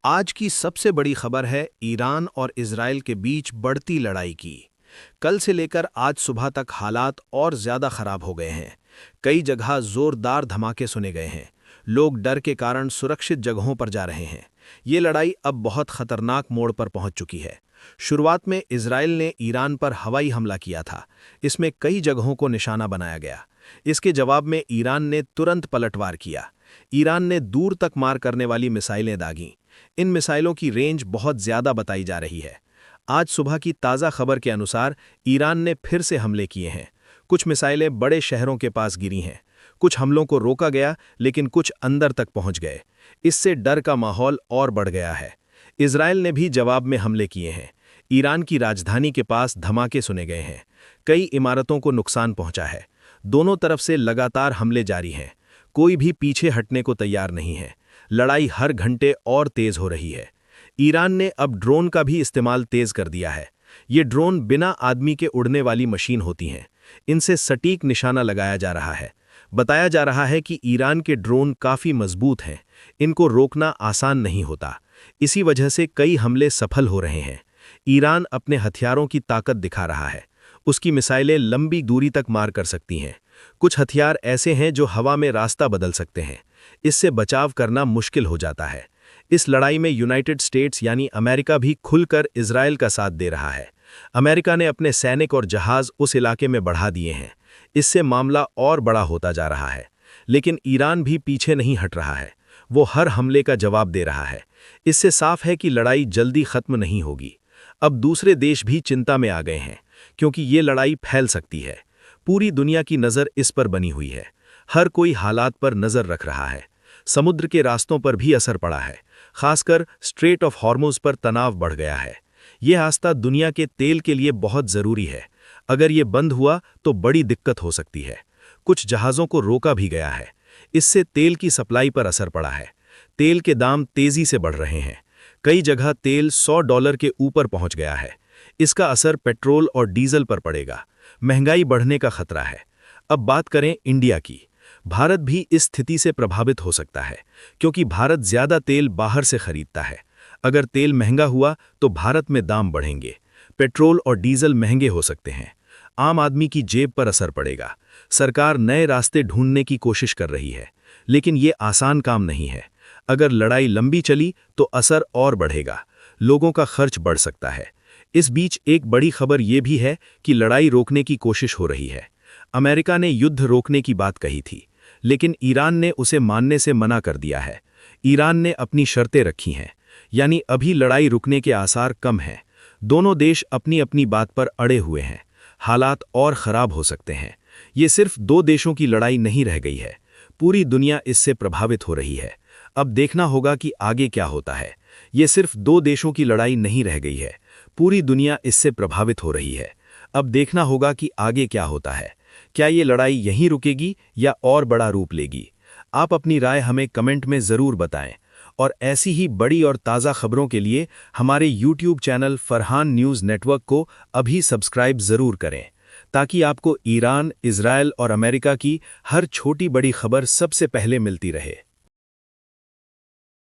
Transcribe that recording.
आज की सबसे बड़ी खबर है ईरान और इजराइल के बीच बढ़ती लड़ाई की। कल से लेकर आज सुबह तक हालात और ज्यादा खराब हो गए हैं। कई जगह जोरदार धमाके सुने गए हैं। लोग डर के कारण सुरक्षित जगहों पर जा रहे हैं। ये लड़ाई अब बहुत खतरनाक मोड़ पर पहुंच चुकी है। शुरुआत में इजराइल ने ईरान पर हवाई हमला किया था। इसमें कई जगहों को निशाना बनाया गया। इसके जवाब में ईरान ने तुरंत पलटवार किया। ईरान ने दूर तक मार करने वाली मिसाइलें दागीं। इन मिसाइलों की रेंज बहुत ज्यादा बताई जा रही है। आज सुबह की ताज़ा खबर के अनुसार ईरान ने फिर से हमले किए हैं। कुछ मिसाइलें बड़े शहरों के पास गिरी हैं। कुछ हमलों को रोका गया, लेकिन कुछ अंदर तक पहुंच गए। इससे डर का माहौल और बढ़ गया है। इजराइल ने भी जवाब में हमले किए हैं। ईरान की राजधानी के पास धमाके सुने गए हैं। कई इमारतों को नुकसान पहुंचा है। दोनों तरफ से लगातार हमले जारी हैं। कोई भी पीछे हटने को तैयार नहीं है। लड़ाई हर घंटे और तेज हो रही है। ईरान ने अब ड्रोन का भी इस्तेमाल तेज कर दिया है। ये ड्रोन बिना आदमी के उड़ने वाली मशीन होती हैं। इनसे सटीक निशाना लगाया जा रहा है। बताया जा रहा है कि ईरान के ड्रोन काफ़ी मजबूत हैं। इनको रोकना आसान नहीं होता। इसी वजह से कई हमले सफल हो रहे हैं। ईरान अपने हथियारों की ताकत दिखा रहा है। उसकी मिसाइलें लंबी दूरी तक मार कर सकती हैं। कुछ हथियार ऐसे हैं जो हवा में रास्ता बदल सकते हैं। इससे बचाव करना मुश्किल हो जाता है। इस लड़ाई में यूनाइटेड स्टेट्स यानी अमेरिका भी खुलकर इजराइल का साथ दे रहा है। अमेरिका ने अपने सैनिक और जहाज उस इलाके में बढ़ा दिए हैं। इससे मामला और बड़ा होता जा रहा है। लेकिन ईरान भी पीछे नहीं हट रहा है। वो हर हमले का जवाब दे रहा है। इससे साफ है कि लड़ाई जल्दी खत्म नहीं होगी। अब दूसरे देश भी चिंता में आ गए हैं, क्योंकि ये लड़ाई फैल सकती है। पूरी दुनिया की नज़र इस पर बनी हुई है। हर कोई हालात पर नज़र रख रहा है। समुद्र के रास्तों पर भी असर पड़ा है। खासकर स्ट्रेट ऑफ हॉर्मुज़ पर तनाव बढ़ गया है। यह रास्ता दुनिया के तेल के लिए बहुत ज़रूरी है। अगर ये बंद हुआ तो बड़ी दिक्कत हो सकती है। कुछ जहाज़ों को रोका भी गया है। इससे तेल की सप्लाई पर असर पड़ा है। तेल के दाम तेज़ी से बढ़ रहे हैं। कई जगह तेल $100 के ऊपर पहुंच गया है। इसका असर पेट्रोल और डीजल पर पड़ेगा। महंगाई बढ़ने का खतरा है। अब बात करें इंडिया की। भारत भी इस स्थिति से प्रभावित हो सकता है, क्योंकि भारत ज़्यादा तेल बाहर से खरीदता है। अगर तेल महंगा हुआ तो भारत में दाम बढ़ेंगे। पेट्रोल और डीजल महंगे हो सकते हैं। आम आदमी की जेब पर असर पड़ेगा। सरकार नए रास्ते ढूंढने की कोशिश कर रही है, लेकिन ये आसान काम नहीं है। अगर लड़ाई लंबी चली तो असर और बढ़ेगा। लोगों का खर्च बढ़ सकता है। इस बीच एक बड़ी खबर ये भी है कि लड़ाई रोकने की कोशिश हो रही है। अमेरिका ने युद्ध रोकने की बात कही थी, लेकिन ईरान ने उसे मानने से मना कर दिया है। ईरान ने अपनी शर्तें रखी हैं, यानी अभी लड़ाई रुकने के आसार कम हैं। दोनों देश अपनी अपनी बात पर अड़े हुए हैं। हालात और ख़राब हो सकते हैं। ये सिर्फ दो देशों की लड़ाई नहीं रह गई है। पूरी दुनिया इससे प्रभावित हो रही है। अब देखना होगा कि आगे क्या होता है। ये सिर्फ दो देशों की लड़ाई नहीं रह गई है। पूरी दुनिया इससे प्रभावित हो रही है। अब देखना होगा कि आगे क्या होता है। क्या ये लड़ाई यहीं रुकेगी या और बड़ा रूप लेगी? आप अपनी राय हमें कमेंट में ज़रूर बताएं। और ऐसी ही बड़ी और ताज़ा खबरों के लिए हमारे YouTube channel Farhan news network को अभी सब्सक्राइब ज़रूर करें, ताकि आपको ईरान, इजराइल और अमेरिका की हर छोटी बड़ी खबर सबसे पहले मिलती रहे।